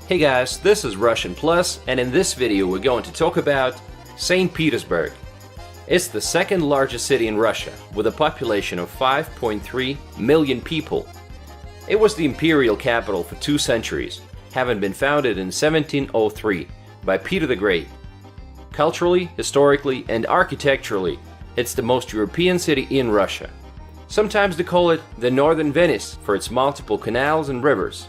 Hey guys, this is Russian Plus, and in this video we're going to talk about St. Petersburg. It's the second largest city in Russia, with a population of 5.3 million people. It was the imperial capital for 2 centuries, having been founded in 1703 by Peter the Great. Culturally, historically, and architecturally, it's the most European city in Russia. Sometimes they call it the Northern Venice for its multiple canals and rivers.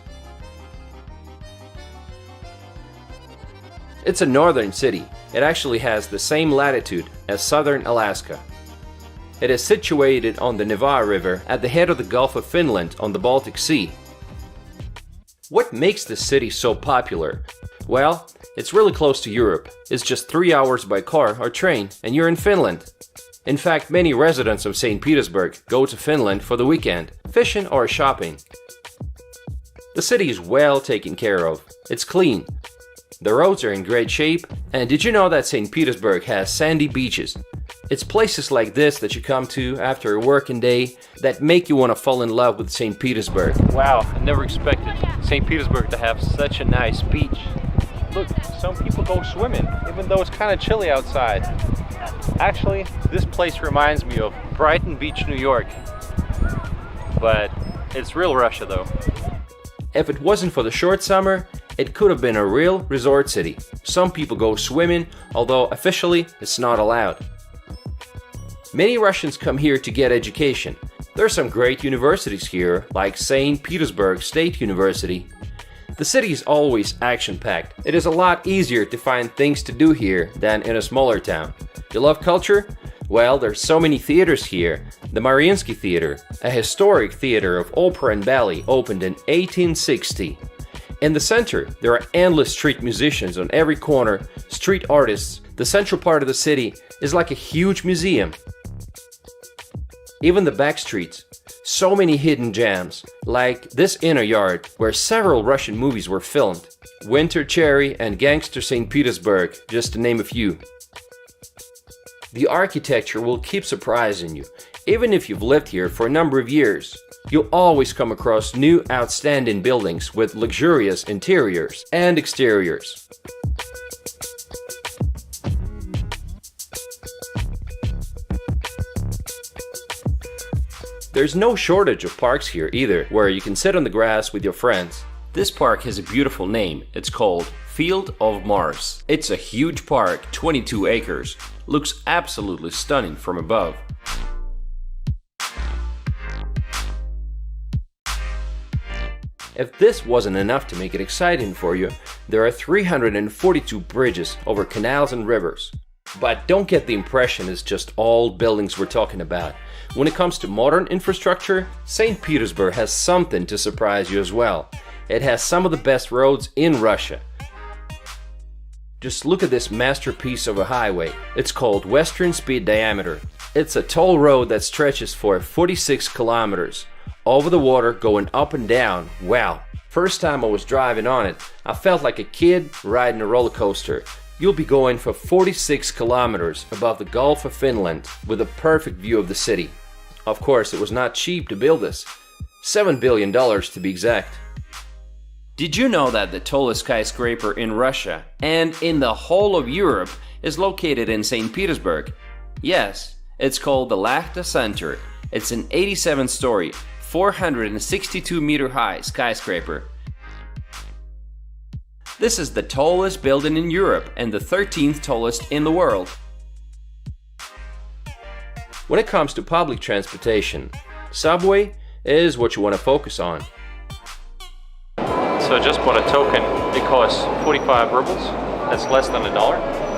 It's a northern city. It actually has the same latitude as southern Alaska. It is situated on the Neva River at the head of the Gulf of Finland on the Baltic Sea. What makes this city so popular? Well, it's really close to Europe. It's just 3 hours by car or train and you're in Finland. In fact, many residents of St. Petersburg go to Finland for the weekend, fishing or shopping. The city is well taken care of. It's clean. The roads are in great shape, and did you know that St. Petersburg has sandy beaches? It's places like this that you come to after a working day that make you want to fall in love with St. Petersburg. Wow, I never expected St. Petersburg to have such a nice beach. Look, some people go swimming, even though it's kind of chilly outside. Actually, this place reminds me of Brighton Beach, New York. But it's real Russia though. If it wasn't for the short summer, it could have been a real resort city. Some people go swimming, although officially it's not allowed. Many Russians come here to get education. There are some great universities here, like St. Petersburg State University. The city is always action-packed. It is a lot easier to find things to do here than in a smaller town. You love culture? Well, there's so many theaters here. The Mariinsky Theater, a historic theater of opera and ballet, opened in 1860. In the center, there are endless street musicians on every corner, street artists. The central part of the city is like a huge museum. Even the back streets, so many hidden gems, like this inner yard where several Russian movies were filmed. Winter Cherry and Gangster St. Petersburg, just to name a few. The architecture will keep surprising you, even if you've lived here for a number of years. You'll always come across new outstanding buildings with luxurious interiors and exteriors. There's no shortage of parks here either, where you can sit on the grass with your friends. This park has a beautiful name. It's called Field of Mars. It's a huge park, 22 acres. Looks absolutely stunning from above. If this wasn't enough to make it exciting for you, there are 342 bridges over canals and rivers. But don't get the impression it's just old buildings we're talking about. When it comes to modern infrastructure, St. Petersburg has something to surprise you as well. It has some of the best roads in Russia. Just look at this masterpiece of a highway. It's called Western Speed Diameter. It's a toll road that stretches for 46 kilometers. Over the water, going up and down. Wow! First time I was driving on it, I felt like a kid riding a roller coaster. You'll be going for 46 kilometers above the Gulf of Finland with a perfect view of the city. Of course, it was not cheap to build this. $7 billion to be exact. Did you know that the tallest skyscraper in Russia and in the whole of Europe is located in St. Petersburg? Yes, it's called the Lachta Center. It's an 87-story, 462-meter high skyscraper. This is the tallest building in Europe and the 13th tallest in the world. When it comes to public transportation, subway is what you want to focus on. So I just bought a token. It costs 45 rubles. That's less than $1.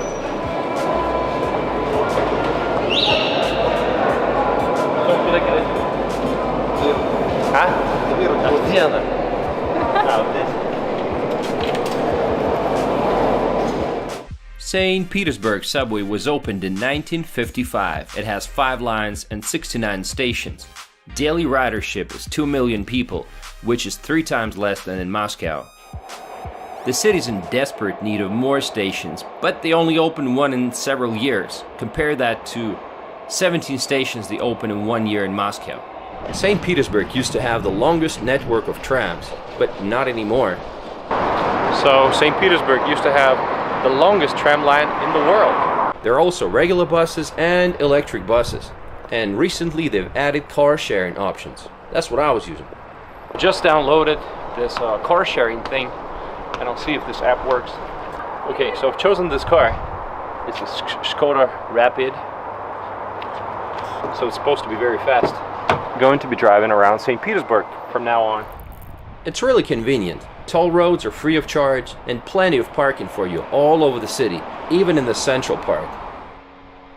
St. Petersburg subway was opened in 1955. It has 5 lines and 69 stations. Daily ridership is 2 million people, which is 3 times less than in Moscow. The city's in desperate need of more stations, but they only open one in several years. Compare that to 17 stations they open in 1 year in Moscow. St. Petersburg used to have the longest network of trams, but not anymore. So St. Petersburg used to have the longest tram line in the world. There are also regular buses and electric buses. And recently they've added car sharing options. That's what I was using. Just downloaded this car sharing thing, and I'll see if this app works. Okay, so I've chosen this car. It's a Skoda Rapid. So it's supposed to be very fast. I'm going to be driving around St. Petersburg from now on. It's really convenient. Toll roads are free of charge and plenty of parking for you all over the city, even in the central part.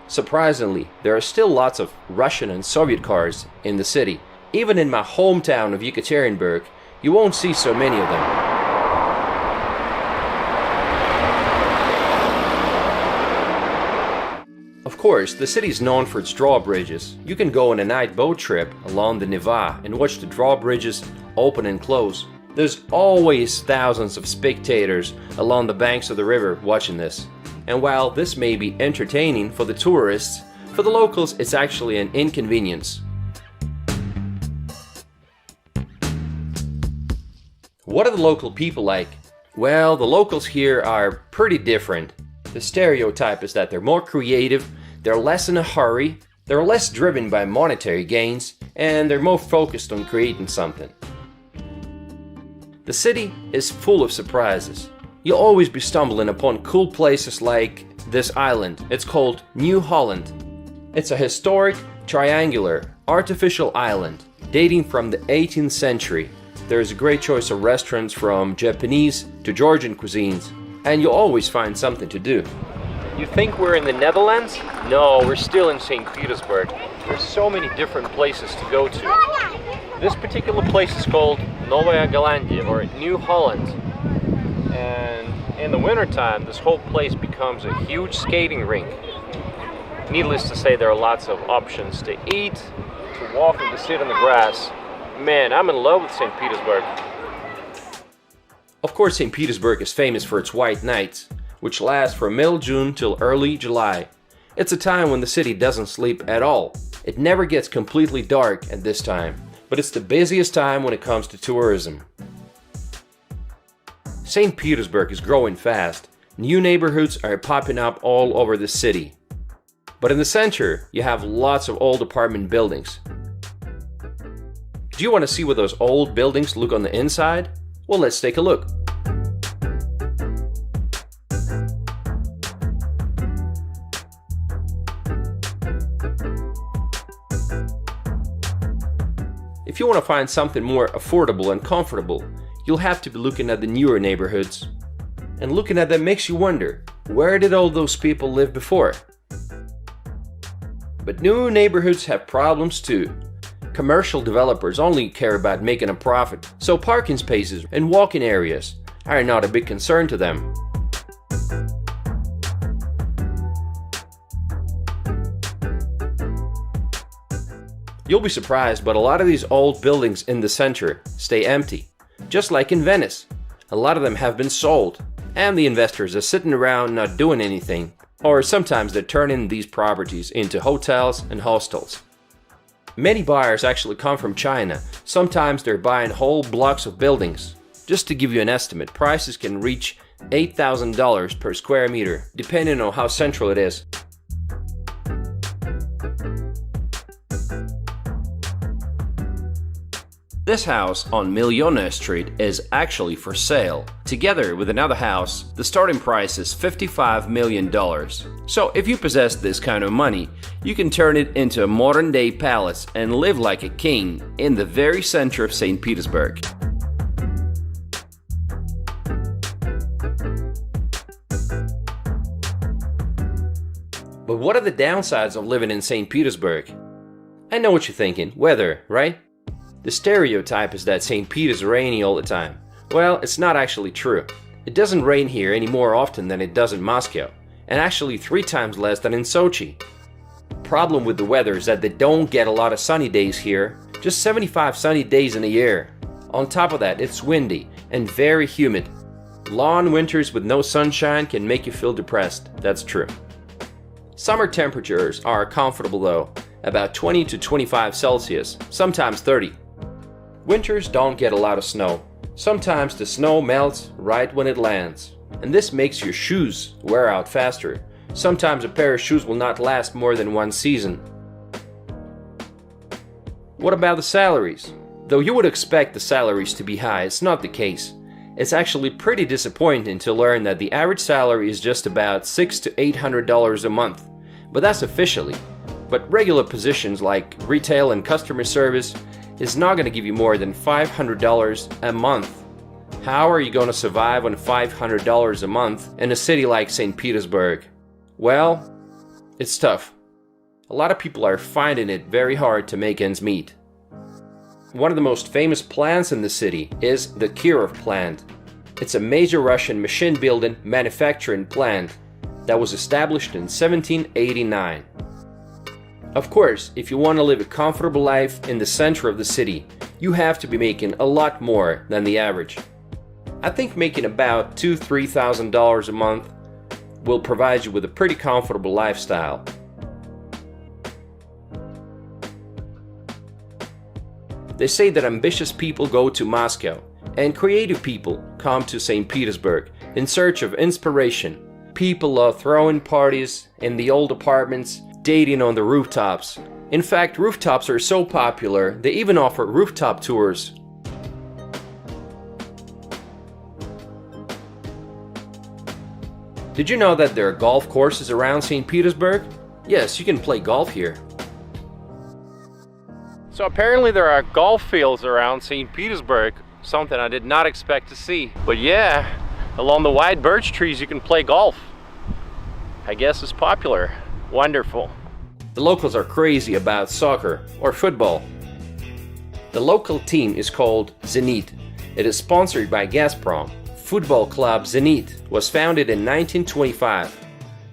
Surprisingly, there are still lots of Russian and Soviet cars in the city. Even in my hometown of Yekaterinburg, you won't see so many of them. Of course, the city is known for its drawbridges. You can go on a night boat trip along the Neva and watch the drawbridges open and close. There's always thousands of spectators along the banks of the river watching this. And while this may be entertaining for the tourists, for the locals it's actually an inconvenience. What are the local people like? Well, the locals here are pretty different. The stereotype is that they're more creative, they're less in a hurry, they're less driven by monetary gains, and they're more focused on creating something. The city is full of surprises. You'll always be stumbling upon cool places like this island. It's called New Holland. It's a historic, triangular, artificial island dating from the 18th century. There's a great choice of restaurants from Japanese to Georgian cuisines, and you'll always find something to do. You think we're in the Netherlands? No, we're still in St. Petersburg. There's so many different places to go to. This particular place is called Novaya Zelandia, or New Holland. And in the wintertime, this whole place becomes a huge skating rink. Needless to say, there are lots of options to eat, to walk, and to sit on the grass. Man, I'm in love with St. Petersburg. Of course, St. Petersburg is famous for its white nights, which last from middle June till early July. It's a time when the city doesn't sleep at all. It never gets completely dark at this time, but it's the busiest time when it comes to tourism. St. Petersburg is growing fast. New neighborhoods are popping up all over the city. But in the center, you have lots of old apartment buildings. Do you want to see what those old buildings look on the inside? Well, let's take a look. If you want to find something more affordable and comfortable, you'll have to be looking at the newer neighborhoods. And looking at them makes you wonder, where did all those people live before? But new neighborhoods have problems too. Commercial developers only care about making a profit, so parking spaces and walking areas are not a big concern to them. You'll be surprised, but a lot of these old buildings in the center stay empty. Just like in Venice, a lot of them have been sold, and the investors are sitting around not doing anything, or sometimes they're turning these properties into hotels and hostels. Many buyers actually come from China. Sometimes they're buying whole blocks of buildings. Just to give you an estimate, prices can reach $8,000 per square meter, depending on how central it is. This house on Millionaire Street is actually for sale. Together with another house, the starting price is $55 million. So if you possess this kind of money, you can turn it into a modern-day palace and live like a king in the very center of St. Petersburg. But what are the downsides of living in St. Petersburg? I know what you're thinking, weather, right? The stereotype is that St. Pete is rainy all the time. Well, it's not actually true. It doesn't rain here any more often than it does in Moscow, and actually 3 times less than in Sochi. The problem with the weather is that they don't get a lot of sunny days here, just 75 sunny days in a year. On top of that, it's windy and very humid. Long winters with no sunshine can make you feel depressed, that's true. Summer temperatures are comfortable though, about 20 to 25 Celsius, sometimes 30. Winters don't get a lot of snow. Sometimes the snow melts right when it lands, and this makes your shoes wear out faster. Sometimes a pair of shoes will not last more than one season. What about the salaries? Though you would expect the salaries to be high, it's not the case. It's actually pretty disappointing to learn that the average salary is just about $600 to $800 a month, but that's officially. But regular positions like retail and customer service is not going to give you more than $500 a month. How are you going to survive on $500 a month in a city like St. Petersburg? Well, it's tough. A lot of people are finding it very hard to make ends meet. One of the most famous plants in the city is the Kirov plant. It's a major Russian machine-building manufacturing plant that was established in 1789. Of course, if you want to live a comfortable life in the center of the city, you have to be making a lot more than the average. I think making about $2,000 to $3,000 a month will provide you with a pretty comfortable lifestyle. They say that ambitious people go to Moscow and creative people come to St. Petersburg in search of inspiration. People love throwing parties in the old apartments, dating on the rooftops. In fact, rooftops are so popular, they even offer rooftop tours. Did you know that there are golf courses around St. Petersburg? Yes, you can play golf here. So apparently there are golf fields around St. Petersburg, something I did not expect to see. But yeah, along the wide birch trees you can play golf. I guess it's popular. Wonderful. The locals are crazy about soccer or football. The local team is called Zenit. It is sponsored by Gazprom. Football club Zenit was founded in 1925.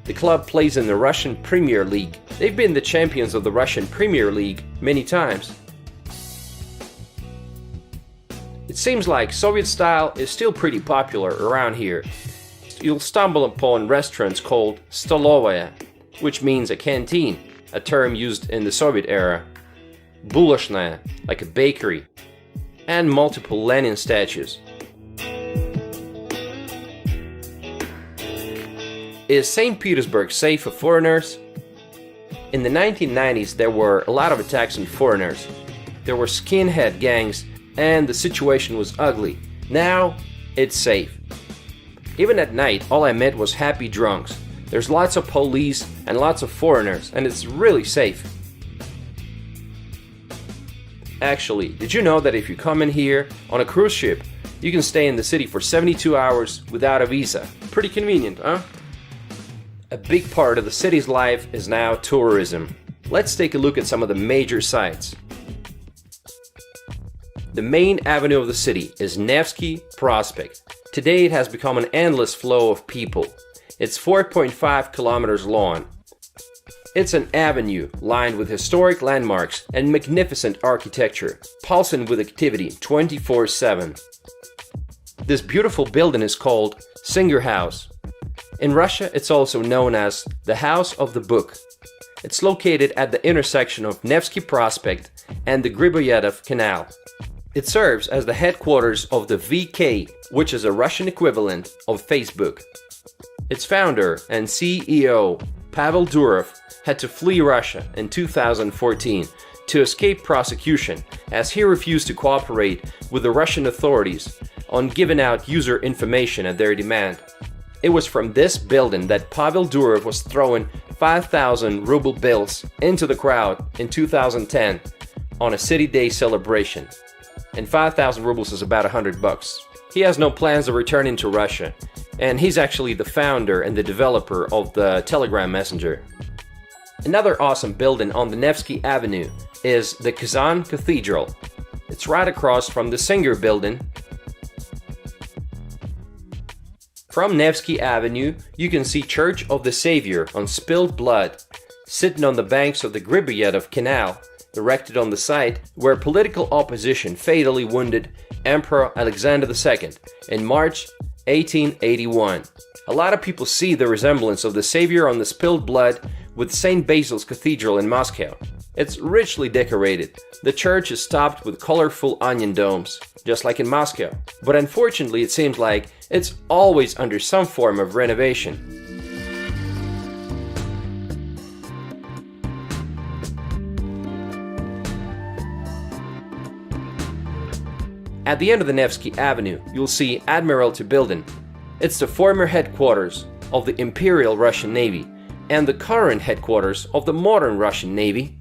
The club plays in the Russian Premier League. They've been the champions of the Russian Premier League many times. It seems like Soviet style is still pretty popular around here. You'll stumble upon restaurants called stolovaya, which means a canteen, a term used in the Soviet era. Buloshnaya, like a bakery, and multiple Lenin statues. Is St. Petersburg safe for foreigners? In the 1990s, there were a lot of attacks on foreigners. There were skinhead gangs, and the situation was ugly. Now, it's safe. Even at night, all I met was happy drunks. There's lots of police and lots of foreigners, and it's really safe. Actually, did you know that if you come in here on a cruise ship, you can stay in the city for 72 hours without a visa? Pretty convenient, huh? A big part of the city's life is now tourism. Let's take a look at some of the major sites. The main avenue of the city is Nevsky Prospect. Today it has become an endless flow of people. It's 4.5 kilometers long. It's an avenue lined with historic landmarks and magnificent architecture, pulsing with activity 24/7. This beautiful building is called Singer House. In Russia, it's also known as the House of the Book. It's located at the intersection of Nevsky Prospect and the Griboyedov Canal. It serves as the headquarters of the VK, which is a Russian equivalent of Facebook. Its founder and CEO, Pavel Durov, had to flee Russia in 2014 to escape prosecution as he refused to cooperate with the Russian authorities on giving out user information at their demand. It was from this building that Pavel Durov was throwing 5,000 ruble bills into the crowd in 2010 on a City Day celebration. And 5,000 rubles is about $100. He has no plans of returning to Russia, and he's actually the founder and the developer of the Telegram Messenger. Another awesome building on the Nevsky Avenue is the Kazan Cathedral. It's right across from the Singer building. From Nevsky Avenue, you can see Church of the Savior on spilled blood, sitting on the banks of the Griboyedov Canal, erected on the site where political opposition fatally wounded Emperor Alexander II in March 1881. A lot of people see the resemblance of the Savior on the spilled blood with St. Basil's Cathedral in Moscow. It's richly decorated. The church is topped with colorful onion domes, just like in Moscow. But unfortunately, it seems like it's always under some form of renovation. At the end of the Nevsky Avenue, you'll see Admiralty Building. It's the former headquarters of the Imperial Russian Navy and the current headquarters of the modern Russian Navy.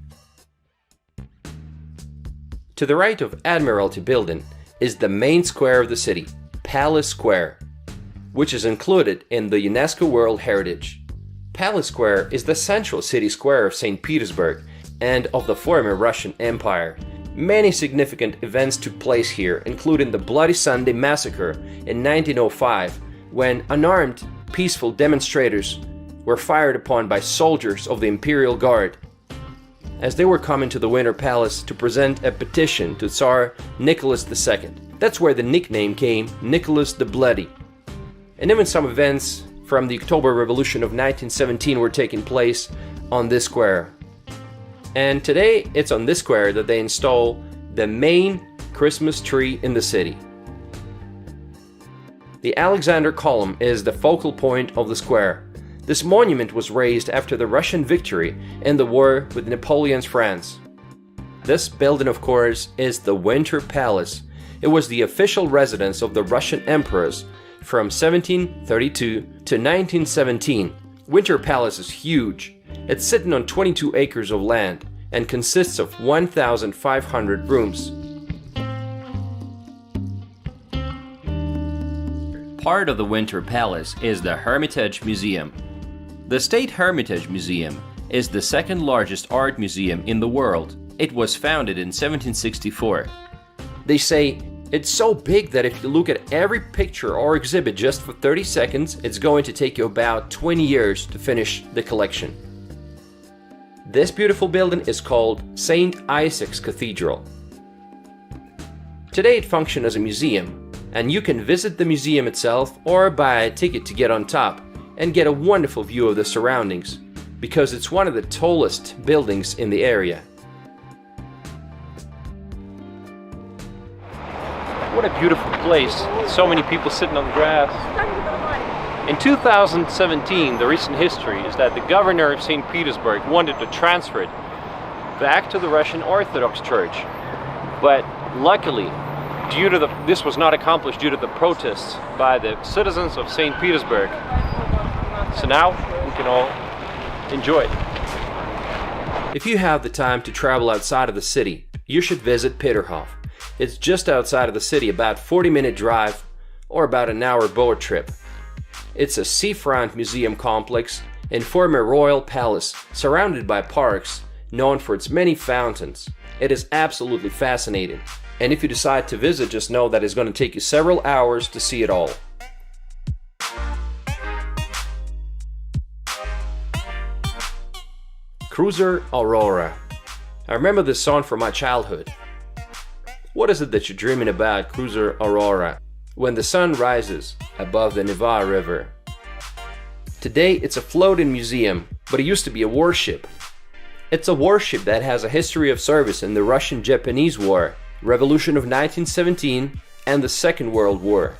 To the right of Admiralty Building is the main square of the city, Palace Square, which is included in the UNESCO World Heritage. Palace Square is the central city square of St. Petersburg and of the former Russian Empire. Many significant events took place here, including the Bloody Sunday Massacre in 1905, when unarmed, peaceful demonstrators were fired upon by soldiers of the Imperial Guard as they were coming to the Winter Palace to present a petition to Tsar Nicholas II. That's where the nickname came, Nicholas the Bloody. And even some events from the October Revolution of 1917 were taking place on this square. And today, it's on this square that they install the main Christmas tree in the city. The Alexander Column is the focal point of the square. This monument was raised after the Russian victory in the war with Napoleon's France. This building, of course, is the Winter Palace. It was the official residence of the Russian emperors from 1732 to 1917. Winter Palace is huge. It's sitting on 22 acres of land and consists of 1,500 rooms. Part of the Winter Palace is the Hermitage Museum. The State Hermitage Museum is the second largest art museum in the world. It was founded in 1764. They say it's so big that if you look at every picture or exhibit just for 30 seconds, it's going to take you about 20 years to finish the collection. This beautiful building is called St. Isaac's Cathedral. Today it functions as a museum, and you can visit the museum itself or buy a ticket to get on top and get a wonderful view of the surroundings, because it's one of the tallest buildings in the area. What a beautiful place. So many people sitting on the grass. In 2017, the recent history is that the governor of St. Petersburg wanted to transfer it back to the Russian Orthodox Church. But luckily, this was not accomplished due to the protests by the citizens of St. Petersburg. So now we can all enjoy it. If you have the time to travel outside of the city, you should visit Peterhof. It's just outside of the city, about 40-minute drive or about an hour boat trip. It's a seafront museum complex in former royal palace, surrounded by parks, known for its many fountains. It is absolutely fascinating. And if you decide to visit, just know that it's going to take you several hours to see it all. Cruiser Aurora. I remember this song from my childhood. What is it that you're dreaming about, Cruiser Aurora, when the sun rises above the Neva River? Today it's a floating museum, but it used to be a warship. It's a warship that has a history of service in the Russian-Japanese War, Revolution of 1917, and the Second World War.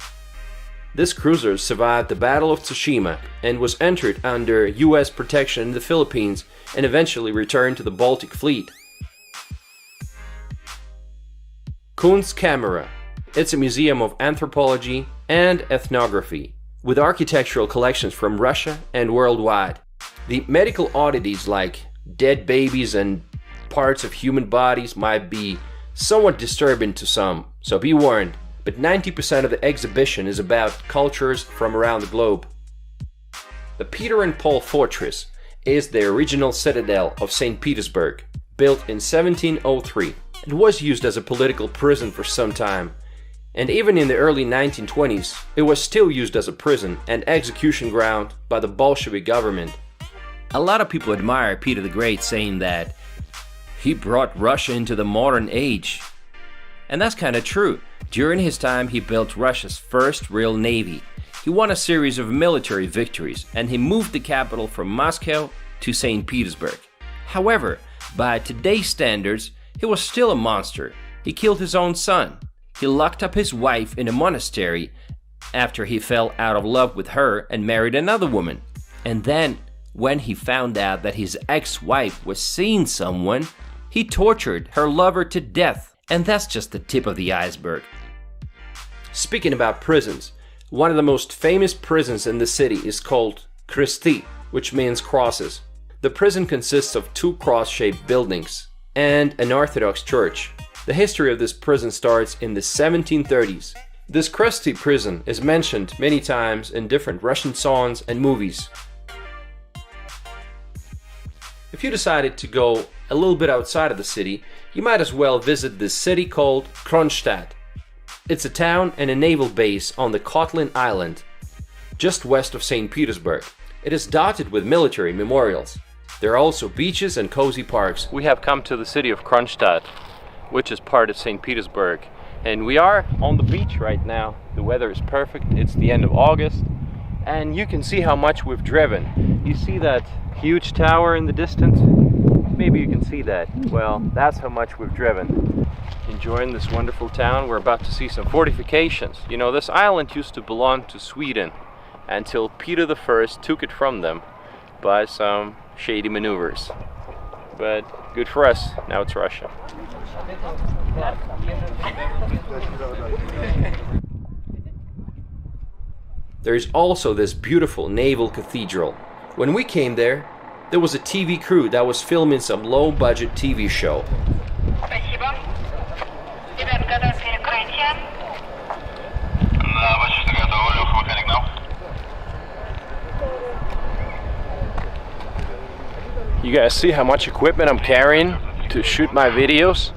This cruiser survived the Battle of Tsushima and was entered under US protection in the Philippines and eventually returned to the Baltic Fleet. Kunstkamera. It's a museum of anthropology and ethnography, with architectural collections from Russia and worldwide. The medical oddities like dead babies and parts of human bodies might be somewhat disturbing to some, so be warned, but 90% of the exhibition is about cultures from around the globe. The Peter and Paul Fortress is the original citadel of St. Petersburg, built in 1703. It was used as a political prison for some time, and even in the early 1920s, it was still used as a prison and execution ground by the Bolshevik government. A lot of people admire Peter the Great, saying that he brought Russia into the modern age. And that's kind of true. During his time, he built Russia's first real navy. He won a series of military victories, and he moved the capital from Moscow to St. Petersburg. However, By today's standards, he was still a monster. He killed his own son. He locked up his wife in a monastery after he fell out of love with her and married another woman. And then, when he found out that his ex-wife was seeing someone, he tortured her lover to death. And that's just the tip of the iceberg. Speaking about prisons, one of the most famous prisons in the city is called Kresti, which means crosses. The prison consists of two cross-shaped buildings and an Orthodox church. The history of this prison starts in the 1730s. This Kresti prison is mentioned many times in different Russian songs and movies. If you decided to go a little bit outside of the city, you might as well visit this city called Kronstadt. It's a town and a naval base on the Kotlin Island, just west of St. Petersburg. It is dotted with military memorials. There are also beaches and cozy parks. We have come to the city of Kronstadt, which is part of St. Petersburg. And we are on the beach right now. The weather is perfect. It's the end of August. And you can see how much we've driven. You see that huge tower in the distance? Maybe you can see that. Well, that's how much we've driven. Enjoying this wonderful town. We're about to see some fortifications. You know, this island used to belong to Sweden until Peter I took it from them by some shady maneuvers. But good for us, now it's Russia. There is also this beautiful naval cathedral. When we came there was a TV crew that was filming some low-budget TV show. You guys see how much equipment I'm carrying to shoot my videos?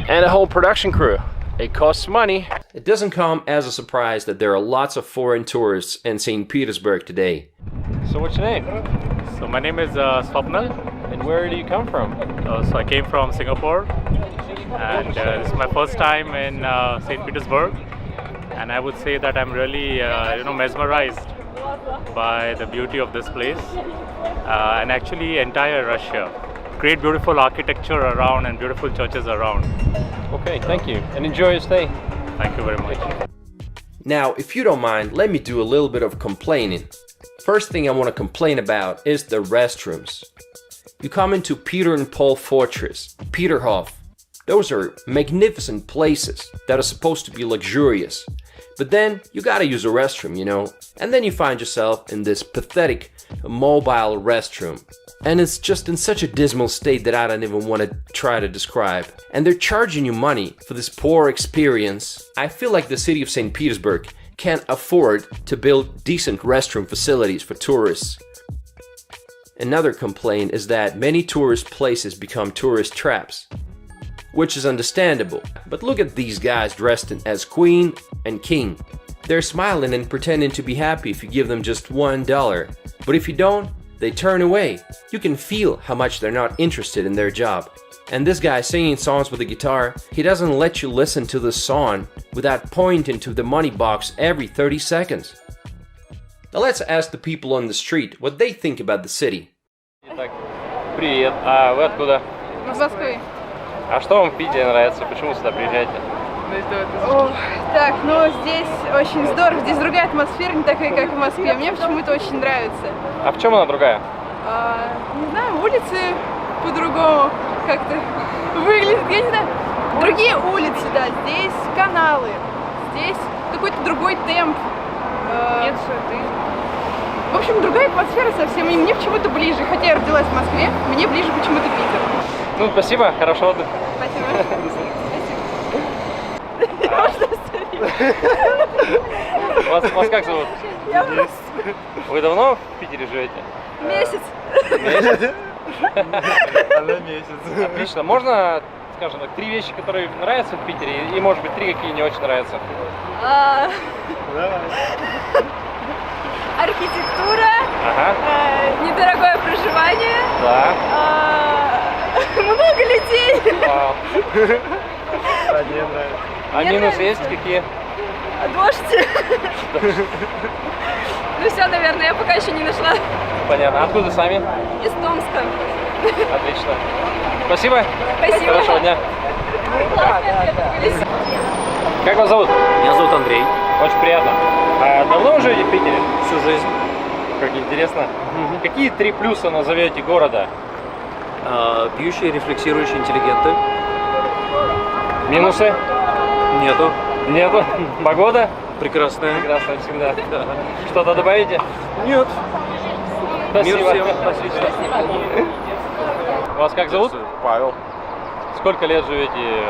And a whole production crew. It costs money. It doesn't come as a surprise that there are lots of foreign tourists in St. Petersburg today. So what's your name? So my name is Swapnil. And where do you come from? So I came from Singapore, and this is my first time in St. Petersburg, and I would say that I'm really mesmerized by the beauty of this place and actually entire Russia. Great beautiful architecture around and beautiful churches around. Okay, thank you, and enjoy your stay. Thank you very much. Now, if you don't mind, let me do a little bit of complaining. First thing I want to complain about is the restrooms. You come into Peter and Paul Fortress, Peterhof. Those are magnificent places that are supposed to be luxurious. But then you gotta use a restroom, you know? And then you find yourself in this pathetic mobile restroom. And it's just in such a dismal state that I don't even want to try to describe. And they're charging you money for this poor experience. I feel like the city of St. Petersburg can't afford to build decent restroom facilities for tourists. Another complaint is that many tourist places become tourist traps, which is understandable. But look at these guys dressed as queen and king. They're smiling and pretending to be happy if you give them just $1. But if you don't, they turn away. You can feel how much they're not interested in their job. And this guy singing songs with a guitar, he doesn't let you listen to the song without pointing to the money box every 30 seconds. Now let's ask the people on the street what they think about the city. Привет, а вы откуда? Из Москвы. А что вам в Питере нравится? Почему сюда приезжаете? Так, ну здесь очень здорово, здесь другая атмосфера, не такая, как в Москве. Мне почему-то очень нравится. А в чем она другая? Не знаю, улицы по-другому как-то выглядят, я не знаю. Другие улицы, да, здесь каналы, здесь какой-то другой темп. Нет суеты. В общем, другая атмосфера совсем, и мне почему-то ближе. Хотя я родилась в Москве, мне ближе почему-то Питер. Ну, спасибо, хорошего отдыха. Спасибо. Вас как зовут? Вы давно в Питере живете? Месяц. Месяц? Она месяц. Отлично. Можно, скажем так, 3 вещи, которые нравятся в Питере, и, может быть, 3, какие не очень нравятся? Архитектура, Ага. недорогое проживание, Да. много людей. Вау. А минусы есть какие? Дождь. Ну все, наверное, я пока еще не нашла. Понятно. Откуда сами? Из Томска. Отлично. Спасибо. Спасибо. Хорошего дня. Как вас зовут? Меня зовут Андрей. Очень приятно. А давно вы живете в Питере? Всю жизнь. Как интересно. Какие 3 плюса назовете города? Пьющие, рефлексирующие, интеллигенты. Минусы? Нету. Нету. Погода? Прекрасная. Прекрасно всегда. Что-то добавите? Нет. Спасибо. Мир всем. Отлично. Вас как зовут? Павел. Сколько лет живете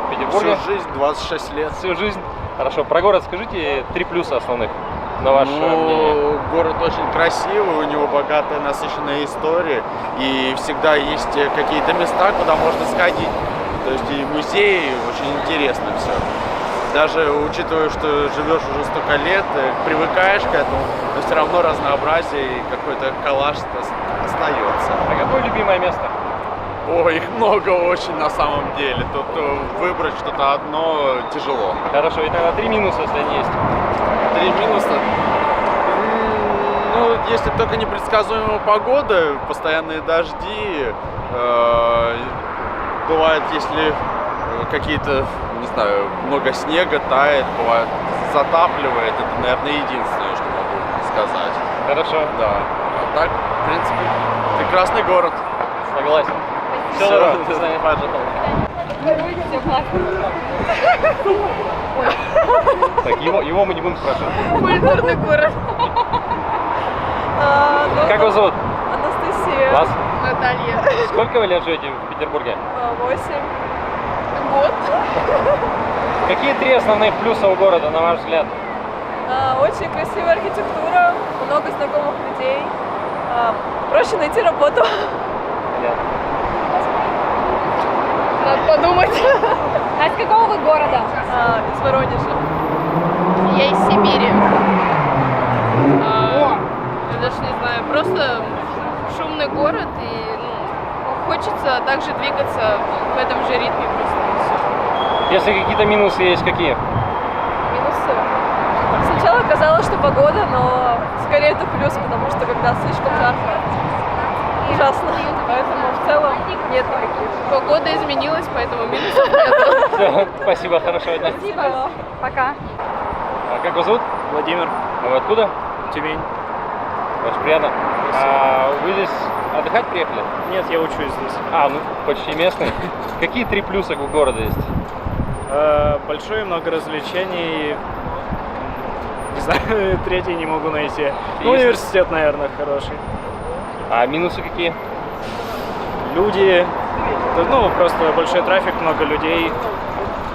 в Петербурге? Всю жизнь, 26 лет. Всю жизнь. Хорошо. Про город скажите 3 плюса основных, на ваше мнение. Ну, город очень красивый, у него богатая, насыщенная история. И всегда есть какие-то места, куда можно сходить. То есть и музеи, очень интересно все. Даже учитывая, что живешь уже столько лет, привыкаешь к этому, но все равно разнообразие и какой-то коллаж остается. А какое любимое место? Ой, их много очень на самом деле. Тут выбрать что-то одно тяжело. Хорошо. И тогда 3 минуса, если они есть. 3 минуса. Ну, если только непредсказуемая погода, постоянные дожди, бывает, если какие-то, не знаю, много снега тает, бывает, затапливает, это, наверное, единственное, что могу сказать. Хорошо. Да. А так, в принципе, прекрасный город. Согласен. Все Всё, здорово. до свидания, пожалуйста. Так, его мы не будем спрашивать. Культурный город. Как вас зовут? Анастасия. Вас? Наталья. Сколько вы лет живете в Петербурге? 8. Год. Какие 3 основных плюса у города, на ваш взгляд? Очень красивая архитектура, много знакомых людей. Проще найти работу. Понятно. Надо подумать. А из какого вы города? Из Воронежа. Я из Сибири. Я даже не знаю, просто шумный город и хочется также двигаться в этом же ритме просто. Если какие-то минусы есть, какие? Минусы. Сначала казалось, что погода, но скорее это плюс, потому что когда слишком жарко, ужасно. Поэтому в целом нет никаких. Погода изменилась, поэтому минусов нет. Все, спасибо, хорошего дня. Спасибо. Пока. А как вас зовут? Владимир. А вы откуда? Тюмень. Очень приятно. А вы здесь отдыхать приехали? Нет, я учусь здесь. Ну почти местный. Какие 3 плюса у города есть? Большое, много развлечений. Не знаю, третий не могу найти. Ну, университет, наверное, хороший. А минусы какие? Люди, ну, просто большой трафик, много людей.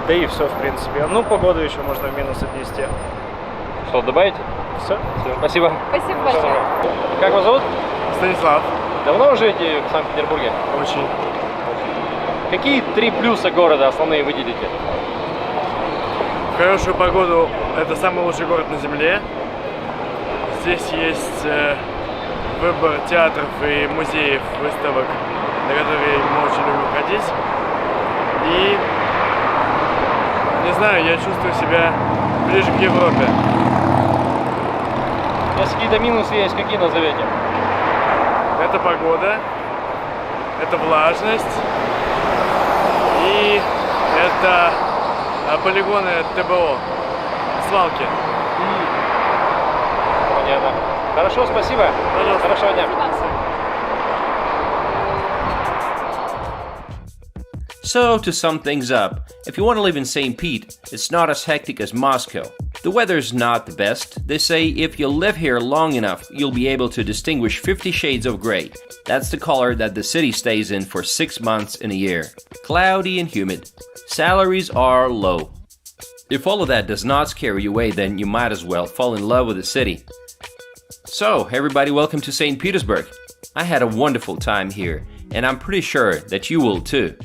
Да и все, в принципе. Ну, погоду еще можно в минус отнести. Что, добавите? Все. Все, спасибо. Спасибо большое. Как вас зовут? Станислав. Давно вы живете в Санкт-Петербурге? Очень. Какие 3 плюса города основные выделите? В хорошую погоду это самый лучший город на Земле. Здесь есть выбор театров и музеев, выставок, на которые мы очень любим ходить. И, не знаю, я чувствую себя ближе к Европе. Если какие-то минусы есть, какие назовете? Это погода, это влажность и это полигоны ТБО, свалки. Понятно. Хорошо, спасибо. Пожалуйста. Хорошего дня. So, to sum things up, if you want to live in St. Pete, it's not as hectic as Moscow. The weather's not the best. They say if you live here long enough, you'll be able to distinguish 50 shades of gray. That's the color that the city stays in for 6 months in a year. Cloudy and humid. Salaries are low. If all of that does not scare you away, then you might as well fall in love with the city. So, everybody, welcome to St. Petersburg. I had a wonderful time here, and I'm pretty sure that you will too.